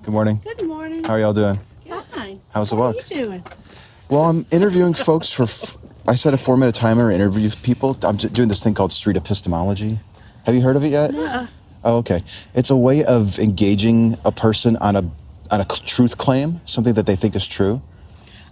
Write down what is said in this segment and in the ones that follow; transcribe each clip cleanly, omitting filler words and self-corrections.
Good morning. Good morning. How are y'all doing? Fine. How's the What walk? are you doing? Well, I'm interviewing folks for. I set a 4-minute timer to interview people. I'm doing this thing called street epistemology. Have you heard of it yet? Uh-uh. Oh, okay. It's a way of engaging a person on a truth claim, something that they think is true.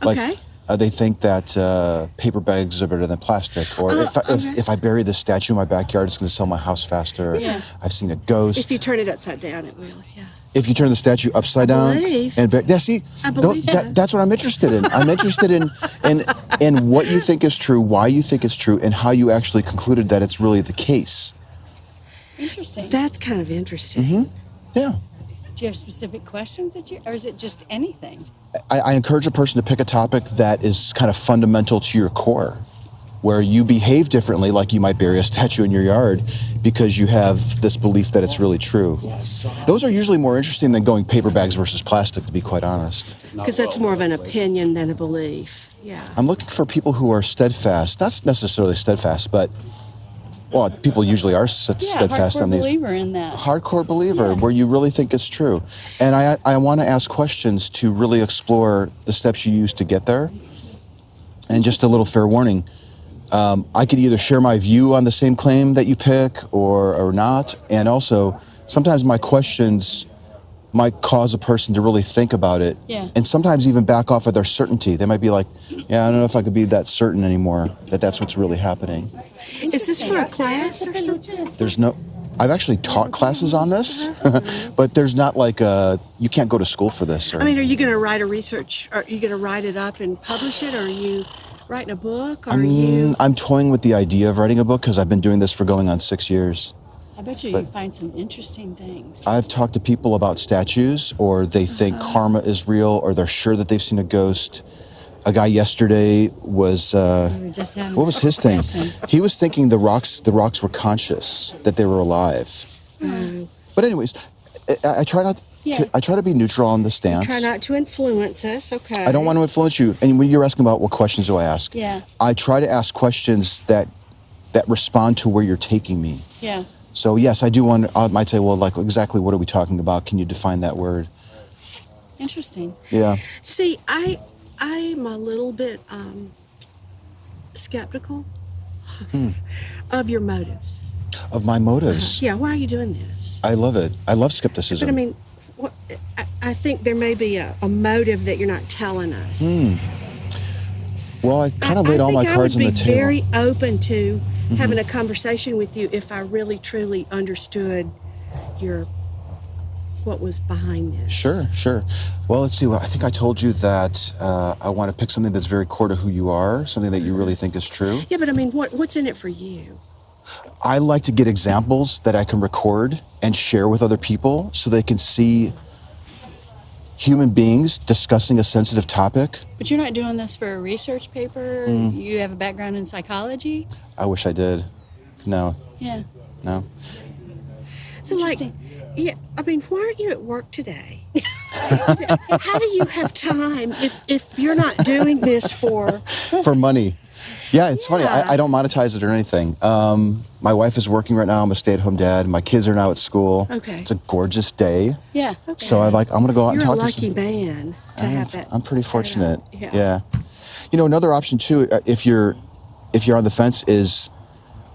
Like, Okay. they think that paper bags are better than plastic, or if I bury this statue in my backyard, it's going to sell my house faster. Yeah. I've seen a ghost. If you turn it upside down, it will. Yeah. If you turn the statue upside down, believe. yeah, see, I believe so. that's what I'm interested in. I'm interested in what you think is true, why you think it's true, and how you actually concluded that it's really the case. Interesting. That's kind of interesting. Mm-hmm. Yeah. Do you have specific questions or is it just anything? I encourage a person to pick a topic that is kind of fundamental to your core, where you behave differently, like you might bury a statue in your yard because you have this belief that it's really true. Those are usually more interesting than going paper bags versus plastic, to be quite honest. Because that's more of an opinion than a belief. Yeah. I'm looking for people who are steadfast, not necessarily steadfast, but, well, people usually are steadfast hardcore on these. believer in that. Hardcore believer, where you really think it's true. And I want to ask questions to really explore the steps you use to get there. And just a little fair warning, I could either share my view on the same claim that you pick or not. And also, sometimes my questions might cause a person to really think about it. Yeah. And sometimes even back off of their certainty. They might be like, yeah, I don't know if I could be that certain anymore, that that's what's really happening. Is this for a class or something? There's no, I've actually taught classes on this, but there's not like you can't go to school for this. Or, I mean, are you going to write a research? Are you going to write it up and publish it? Or are you writing a book? Or are you? I'm toying with the idea of writing a book because I've been doing this for going on 6 years. I bet you find some interesting things. I've talked to people about statues, or they think karma is real, or they're sure that they've seen a ghost. A guy yesterday was, what was his thing? He was thinking the rocks were conscious, that they were alive. But anyways, I try not to, I try to be neutral on the stance. Try not to influence us, okay? I don't want to influence you. And when you're asking about what questions do I ask, I try to ask questions that respond to where you're taking me. Yeah. So yes, I do want. I might say, well, like exactly what are we talking about? Can you define that word? Interesting. Yeah. See, I'm a little bit skeptical of your motives. Of my motives. Yeah, why are you doing this? I love it. I love skepticism. But I mean, I think there may be a motive that you're not telling us. Well, I kind of laid all my cards on the table. I would be very open to having a conversation with you if I really truly understood what was behind this. Sure. Well, let's see. Well, I think I told you that I want to pick something that's very core to who you are, something that you really think is true. Yeah, but I mean, what's in it for you? I like to get examples that I can record and share with other people so they can see human beings discussing a sensitive topic. But you're not doing this for a research paper? You have a background in psychology? I wish I did. No. Yeah. No. So, like, yeah, I mean, why aren't you at work today? How do you have time if you're not doing this for money? Yeah, it's funny. I don't monetize it or anything. My wife is working right now. I'm a stay-at-home dad. My kids are now at school. Okay. It's a gorgeous day. Yeah. Okay. So I'm going to go out and talk to some... You're a lucky man to have that. I'm pretty fortunate. Yeah. You know, another option too, if you're on the fence, is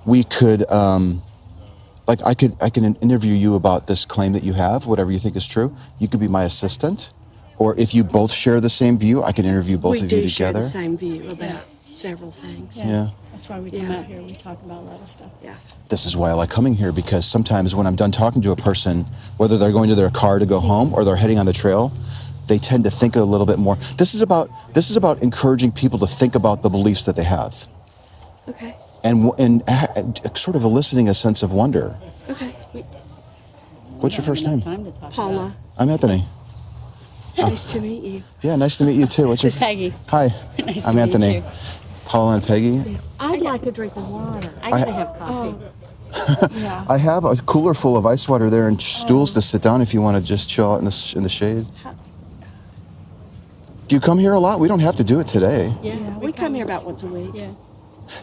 we could, I can interview you about this claim that you have, whatever you think is true. You could be my assistant, or if you both share the same view, I can interview both of you together. We do share the same view about several things. Yeah. That's why we come out here. We talk about a lot of stuff. Yeah. This is why I like coming here, because sometimes when I'm done talking to a person, whether they're going to their car to go home or they're heading on the trail, they tend to think a little bit more. This is about encouraging people to think about the beliefs that they have. Okay. And sort of eliciting a sense of wonder. Okay. What's your first name? Paula. I'm Anthony. Nice to meet you. Yeah, nice to meet you too. What's your Peggy. Hi. Nice to I'm meet Anthony. you. Paula and Peggy. I'd like a drink of water. I gotta have coffee. Yeah. I have a cooler full of ice water there and stools to sit down if you want to just chill out in the shade. Do you come here a lot? We don't have to do it today. Yeah, we come here about once a week. Yeah.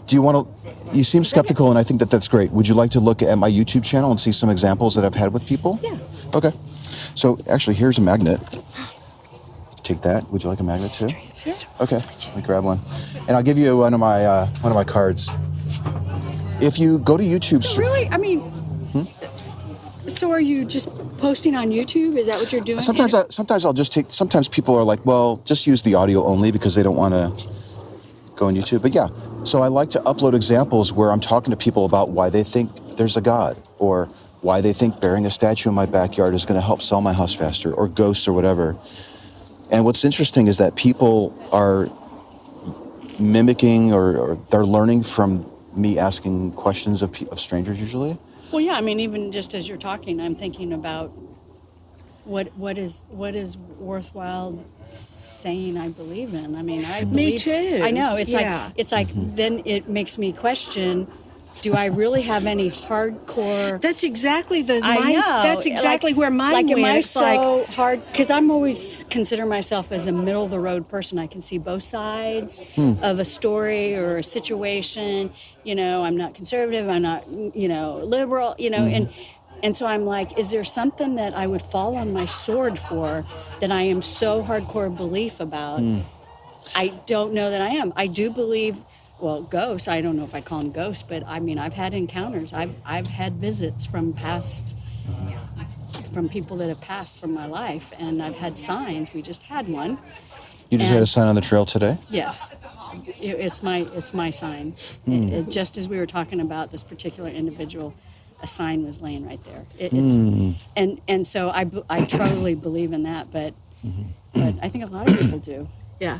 Do you want to, you seem skeptical, and I think that that's great. Would you like to look at my YouTube channel and see some examples that I've had with people? Yeah. Okay. So actually, here's a magnet. Take that. Would you like a magnet too? Okay, let me grab one, and I'll give you one of my cards. If you go to YouTube, So really, I mean, so are you just posting on YouTube? Is that what you're doing? sometimes I'll just take. Sometimes people are like, well, just use the audio only because they don't want to go on YouTube. But yeah, so I like to upload examples where I'm talking to people about why they think there's a God, or why they think burying a statue in my backyard is going to help sell my house faster, or ghosts or whatever. And what's interesting is that people are mimicking or they're learning from me asking questions of strangers usually. Well, yeah. I mean, even just as you're talking, I'm thinking about what is worthwhile saying I believe in. I mean, I believe. Me too. I know. It's Yeah. like then it makes me question. Do I really have any hardcore? That's exactly the I mind. know. That's exactly where mine like, went. am I It's so hard? Because I'm always consider myself as a middle of the road person. I can see both sides of a story or a situation. You know, I'm not conservative. I'm not, liberal. And so I'm like, is there something that I would fall on my sword for that I am so hardcore belief about? I don't know that I am. I do believe. Well, ghosts, I don't know if I call them ghosts, but I mean, I've had encounters. I've had visits from people that have passed from my life, and I've had signs. We just had one. You just had a sign on the trail today? Yes. It's my sign. Just as we were talking about this particular individual, a sign was laying right there. And so I totally believe in that, but I think a lot of people do. Yeah.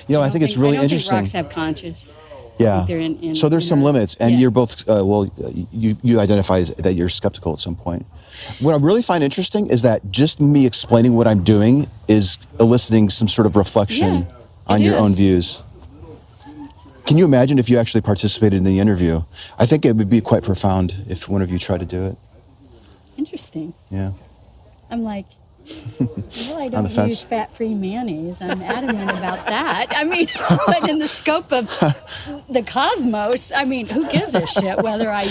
I think it's really I don't interesting. think rocks have conscious. Yeah. They're in, So there's some limits, and yeah. you're both. You identify that you're skeptical at some point. What I really find interesting is that just me explaining what I'm doing is eliciting some sort of reflection Yeah, on it your own is. views. Can you imagine if you actually participated in the interview? I think it would be quite profound if one of you tried to do it. Interesting. Yeah. I'm like, well, I On the don't fence? use fat-free mayonnaise. I'm adamant about that. I mean, but in the scope of the cosmos, I mean, who gives a shit whether I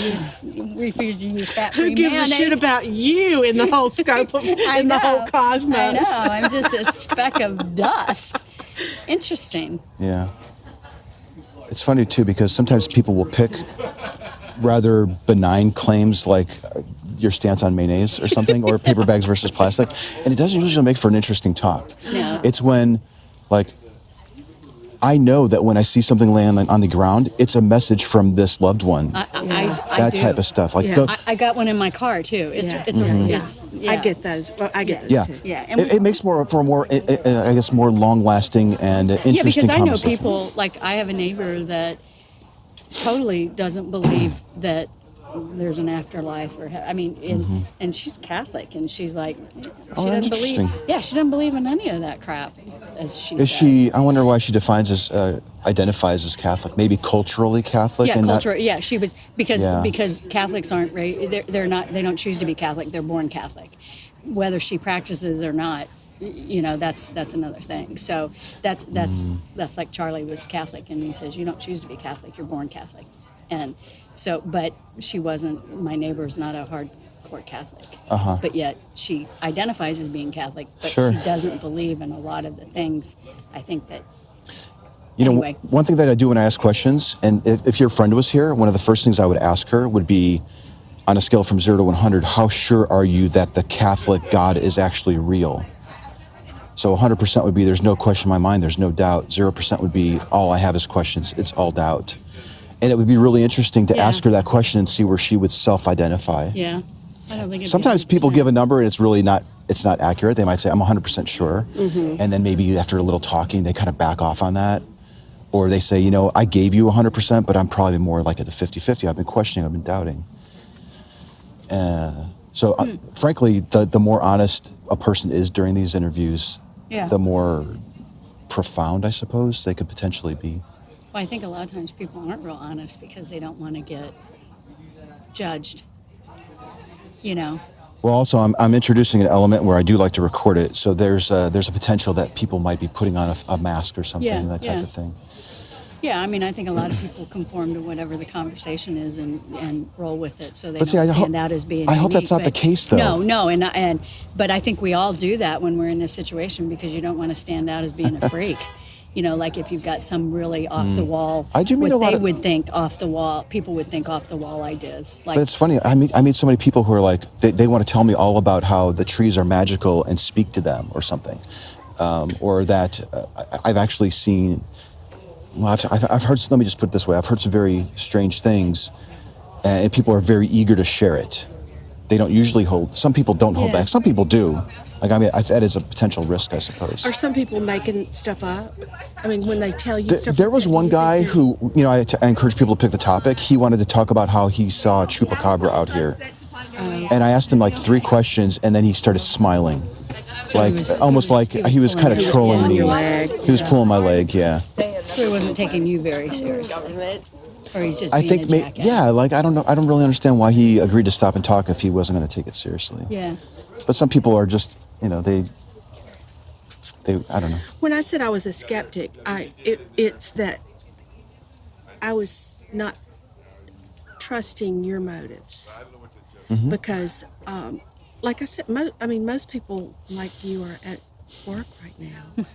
refuse to use fat-free Who gives mayonnaise? a shit about you in the whole scope of I in the whole know. cosmos? I know. I'm just a speck of dust. Interesting. Yeah. It's funny too because sometimes people will pick rather benign claims like your stance on mayonnaise or something, or paper bags versus plastic, and it doesn't usually make for an interesting talk. No. It's when, like, I know that when I see something laying on the ground, it's a message from this loved one. I That do. type of stuff. Like, Yeah. I got one in my car too. It's Yeah. it's Yeah. it's yeah. I get those. Well, I get those yeah, too. Yeah, and it makes for a more, I guess, more long-lasting and interesting Yeah, because I know conversation. people, like I have a neighbor that totally doesn't believe that there's an afterlife and she's Catholic, and she's like, she Oh, that's doesn't believe. interesting. Yeah, she doesn't believe in any of that crap, as she Is says. she? I wonder why she identifies as Catholic. Maybe culturally Catholic. Yeah, and culture. Yeah, she was because Yeah. Catholics aren't they're not, they don't choose to be Catholic. They're born Catholic, whether she practices or not. That's another thing. So that's like Charlie was Catholic, and he says you don't choose to be Catholic. You're born Catholic, and so but she wasn't. My neighbor's not a hardcore Catholic, but yet she identifies as being Catholic, but Sure. she doesn't believe in a lot of the things. I think that. You know, Anyway. one thing that I do when I ask questions, and if your friend was here, one of the first things I would ask her would be, on a scale from 0 to 100, how sure are you that the Catholic God is actually real? So 100% would be, there's no question in my mind, there's no doubt. 0% would be, all I have is questions, it's all doubt. And it would be really interesting to Yeah. ask her that question and see where she would self-identify. Yeah, I don't think. it'd be Sometimes people 100%. give a number and it's really not accurate. They might say, I'm 100% sure. Mm-hmm. And then maybe after a little talking, they kind of back off on that. Or they say, I gave you 100%, but I'm probably more like at the 50-50. I've been questioning, I've been doubting. Frankly, the more honest a person is during these interviews, Yeah. the more profound, I suppose, they could potentially be. Well, I think a lot of times people aren't real honest because they don't want to get judged. Well, also, I'm introducing an element where I do like to record it, so there's a potential that people might be putting on a mask or something, Yeah, that type yeah. of thing. Yeah, I mean, I think a lot of people conform to whatever the conversation is and roll with it, so they But don't see, I stand hope- out as being. I hope that's unique, not the but- case, though. No, but I think we all do that when we're in this situation because you don't want to stand out as being a freak. You know, like if you've got some really off the wall. I do meet what a lot they of- would think off the wall. People would think off the wall ideas. Like But it's funny. I meet so many people who are like they want to tell me all about how the trees are magical and speak to them or something, or that I've actually seen. Well, I've heard. Let me just put it this way: I've heard some very strange things, and people are very eager to share it. They don't usually hold. Some people don't hold Yeah. back. Some people do. Like, I mean, that is a potential risk, I suppose. Are some people making stuff up? I mean, when they tell you stuff. There like was that, one do you guy think who, you know, I encourage people to pick the topic. He wanted to talk about how he saw a chupacabra out here. And I asked him like 3 questions, and then he started smiling. So Like, almost like he was kind of pulling trolling on me. your leg. He was pulling my leg, yeah. So he wasn't taking you very seriously, or he's just. I being think, a jackass. yeah, like, I don't know. I don't really understand why he agreed to stop and talk if he wasn't going to take it seriously. Yeah. But some people are just, you know, they I don't know. When I said I was a skeptic, it's that I was not trusting your motives because, like I said, most people like you are at work right now,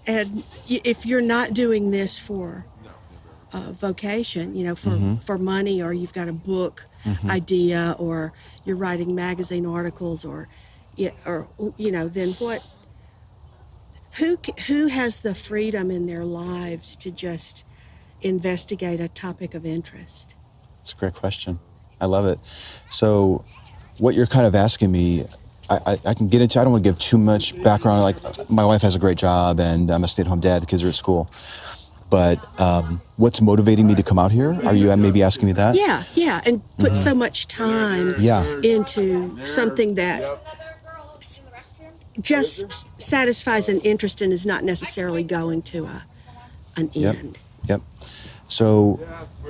and if you're not doing this for vocation, you know, for money, or you've got a book idea, or you're writing magazine articles, or you know, then what? Who has the freedom in their lives to just investigate a topic of interest? It's a great question. I love it. So, what you're kind of asking me, I can get into. I don't want to give too much background. Like, my wife has a great job, and I'm a stay-at-home dad. The kids are at school. But what's motivating me to come out here? Are you maybe asking me that? Yeah, and put so much time Yeah. into something that just satisfies an interest and is not necessarily going to an Yep. end. Yep. So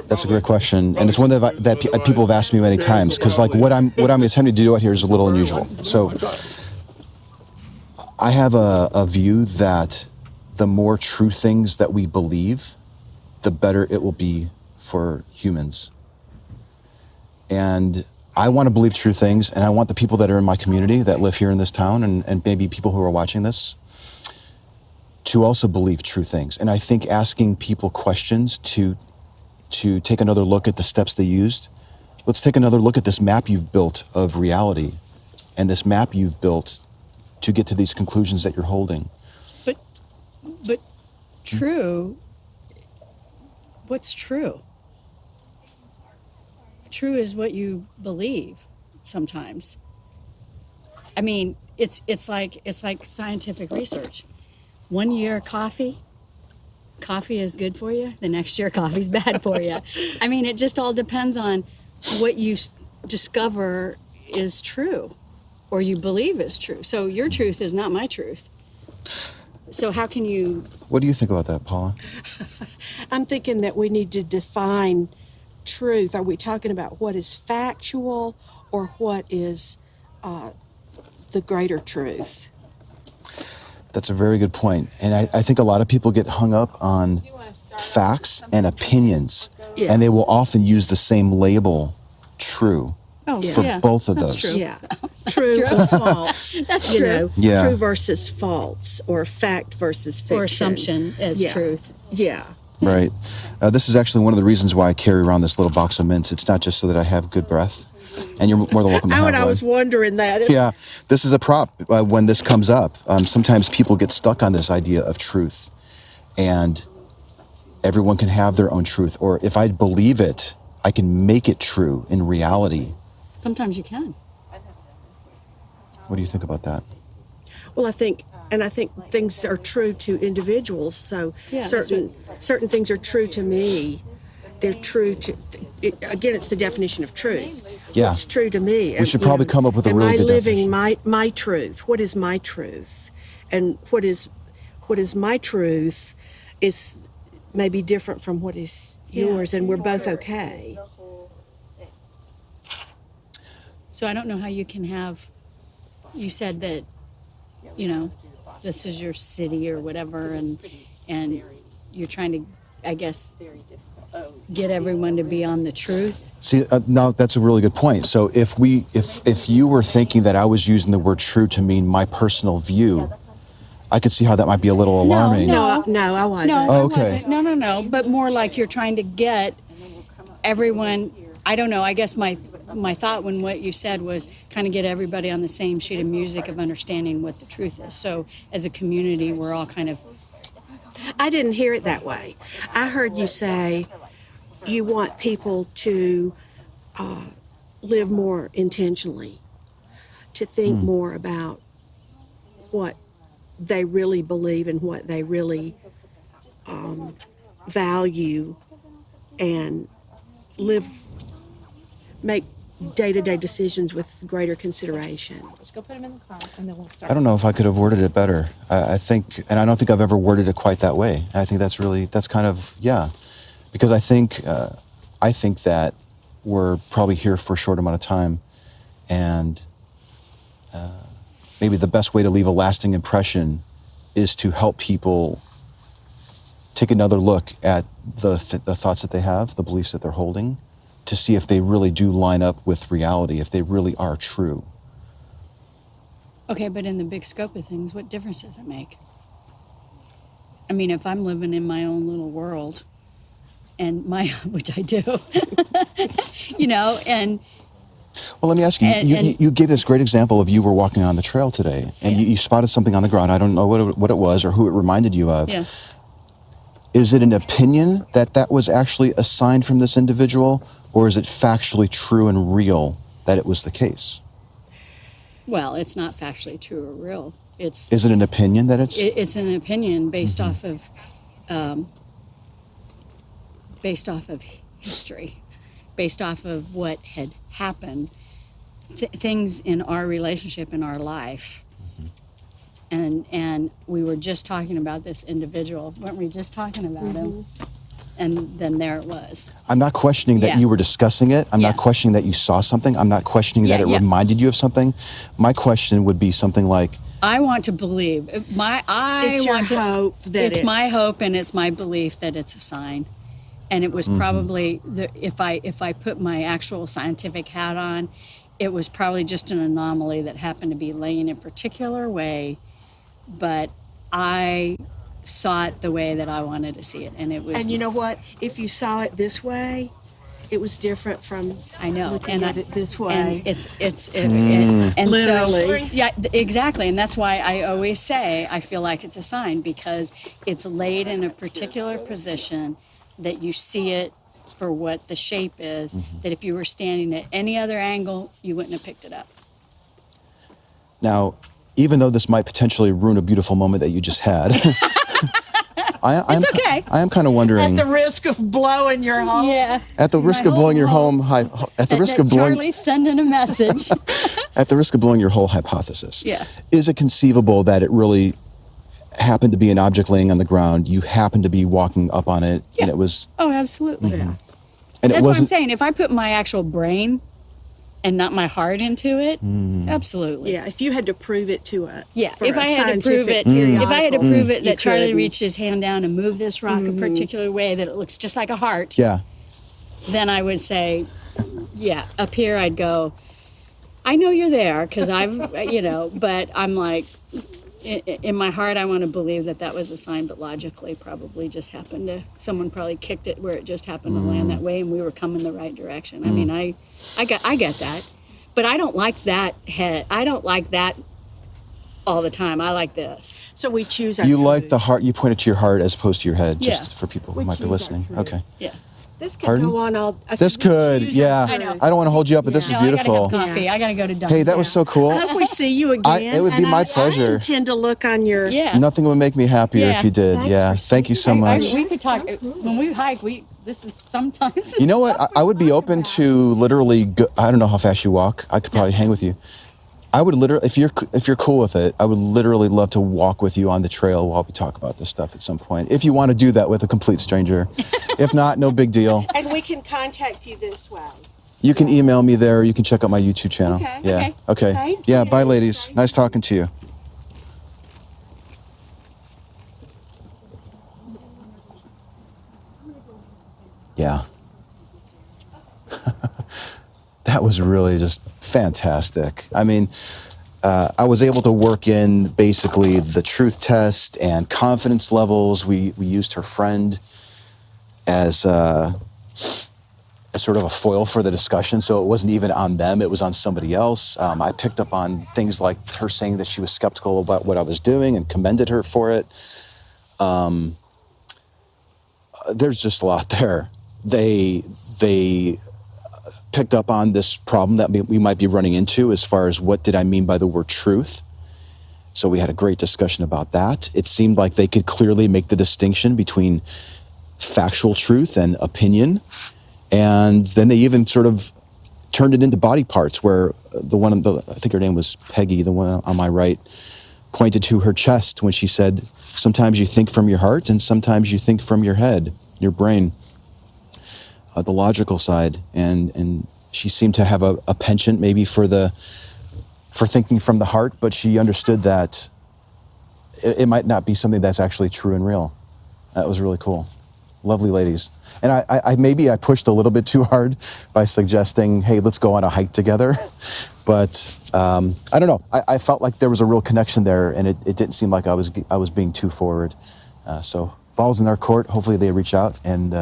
that's a great question, and it's one that people have asked me many times. Because like what I'm attempting to do out here is a little unusual. So I have a view that the more true things that we believe, the better it will be for humans. And I want to believe true things, and I want the people that are in my community that live here in this town, and maybe people who are watching this, to also believe true things. And I think asking people questions to take another look at the steps they used. Let's take another look at this map you've built of reality, and this map you've built to get to these conclusions that you're holding. But true, what's true? True is what you believe sometimes. I mean, it's like scientific research. 1 year coffee is good for you. The next year coffee's bad for you. I mean, it just all depends on what you discover is true or you believe is true. So your truth is not my truth. So how can you... What do you think about that, Paula? I'm thinking that we need to define truth. Are we talking about what is factual or what is the greater truth? That's a very good point. And I think a lot of people get hung up on facts and opinions, Yeah. and they will often use the same label, true, Oh, for yeah, both of that's those. true. Yeah. True true. or false. That's you true. know, Yeah. true versus false, or fact versus fiction. Or assumption as Yeah. truth. Yeah. Right. This is actually one of the reasons why I carry around this little box of mints. It's not just so that I have good breath, and you're more than welcome to have one. I was wondering that. Yeah, this is a prop when this comes up. Sometimes people get stuck on this idea of truth, and everyone can have their own truth. Or if I believe it, I can make it true in reality. Sometimes you can. What do you think about that? Well, I think things are true to individuals. So Yeah, that's certain things are true to me. They're true to. Again, it's the definition of truth. Yeah. It's true to me. We should probably come up with a really good Am I living definition. my truth? What is my truth? And what is my truth is maybe different from what is yours, and we're both okay. So I don't know how you can have, you said that, you know, this is your city or whatever, and you're trying to I guess, get everyone to be on the truth. See, now that's a really good point. So if you were thinking that I was using the word true to mean my personal view, I could see how that might be a little alarming. No, I wasn't. No, Oh, I okay. wasn't. No. But more like you're trying to get everyone. I don't know. I guess my thought when what you said was kind of get everybody on the same sheet of music of understanding what the truth is. So as a community, we're all kind of. I didn't hear it that way. I heard you say you want people to live more intentionally, to think more about what they really believe and what they really value, and make day-to-day decisions with greater consideration. Just go put them in the car, and then we'll start. I don't know if I could have worded it better. I think, and I don't think I've ever worded it quite that way. I think that's kind of, yeah, because I think that we're probably here for a short amount of time, and maybe the best way to leave a lasting impression is to help people take another look at the thoughts that they have, the beliefs that they're holding, to see if they really do line up with reality, if they really are true. Okay, but in the big scope of things, what difference does it make? I mean, if I'm living in my own little world, and which I do, and Well, let me ask you, you gave this great example of you were walking on the trail today, and Yeah. you spotted something on the ground. I don't know what it was or who it reminded you of. yeah. Is it an opinion that was actually a sign from this individual, or is it factually true and real that it was the case? Well, it's not factually true or real. It's Is it an opinion that it's... it's an opinion based off of history, based off of what had happened, things in our relationship in our life. And we were just talking about this individual, weren't we? Just talking about him, and then there it was. I'm not questioning that Yeah. you were discussing it. I'm Yeah. not questioning that you saw something. I'm not questioning that Yeah, it yeah. reminded you of something. My question would be something like, I want to believe It's your hope that it's my hope and it's my belief that it's a sign. And it was probably if I put my actual scientific hat on, it was probably just an anomaly that happened to be laying a particular way, but I saw it the way that I wanted to see it, and it was. And you know what? If you saw it this way, it was different from I know, looking at it this way. And and Literally. so yeah, exactly, and that's why I always say I feel like it's a sign because it's laid in a particular position that you see it for what the shape is. That if you were standing at any other angle, you wouldn't have picked it up. now, even though this might potentially ruin a beautiful moment that you just had, It's okay. I am kind of wondering, At the risk of blowing your home. Yeah. at the risk of blowing your home, at the risk of blowing, Charlie's sending a message. at the risk of blowing your whole hypothesis, Yeah. is it conceivable that it really happened to be an object laying on the ground? You happened to be walking up on it, and Yeah. it was, Oh, absolutely. and That's it what I'm wasn't. saying. If I put my actual brain and not my heart into it, absolutely. Yeah, if you had to prove it to a Yeah, for if a I had to prove scientific it, if I had to periodical, prove it you that Charlie couldn't. reached his hand down and moved this rock a particular way that it looks just like a heart, Yeah. then I would say, yeah, up here I'd go, I know you're there because I've, but I'm like, in my heart, I want to believe that that was a sign, but logically, probably just happened to, someone probably kicked it where it just happened to land that way and we were coming the right direction. I mean, I get that. But I don't like that head. I don't like that all the time. I like this. So we choose our You like truth. the heart, you point it to your heart as opposed to your head, just Yeah. for people who We might be choose our listening. truth. Okay. Yeah. This could Pardon? go on all. I said This we could, choose our yeah. I know. truth. I don't want to hold you up, but this is No, beautiful. I gotta have coffee. Yeah. I gotta go to Dunkin'. Hey, that was so cool. I hope we see you again. it would be and my I pleasure. intend to look on your. Yeah. Nothing would make me happier Yeah. if you did. Thanks Yeah. for Thank you so speaking. much. We could talk when we hike. This is sometimes. You know what? I would be open to literally. I don't know how fast you walk. I could probably hang with you. I would literally, if you're cool with it, I would literally love to walk with you on the trail while we talk about this stuff at some point. If you want to do that with a complete stranger, if not, no big deal. And we can contact you this way. You can email me there. You can check out my YouTube channel. Okay. Yeah. Okay. Thank Yeah. you. Bye, ladies. Nice talking to you. Yeah. That was really just fantastic. I mean, I was able to work in basically the truth test and confidence levels. We used her friend as sort of a foil for the discussion, so it wasn't even on them, it was on somebody else. I picked up on things like her saying that she was skeptical about what I was doing and commended her for it. There's just a lot there. They picked up on this problem that we might be running into as far as what did I mean by the word truth. So we had a great discussion about that. It seemed like they could clearly make the distinction between factual truth and opinion. And then they even sort of turned it into body parts where I think her name was Peggy, the one on my right, pointed to her chest when she said, sometimes you think from your heart and sometimes you think from your head, your brain, the logical side. And she seemed to have a penchant maybe for thinking from the heart, but she understood that it might not be something that's actually true and real. That was really cool. Lovely ladies. And I maybe I pushed a little bit too hard by suggesting, hey, let's go on a hike together. But I don't know. I felt like there was a real connection there, and it didn't seem like I was being too forward. So ball's in their court. Hopefully they reach out, and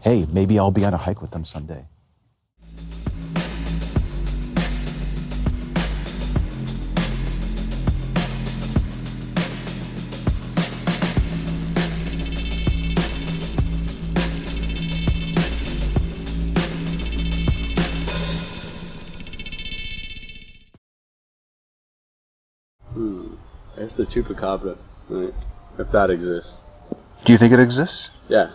hey, maybe I'll be on a hike with them someday. It's the chupacabra, right? If that exists. Do you think it exists? Yeah.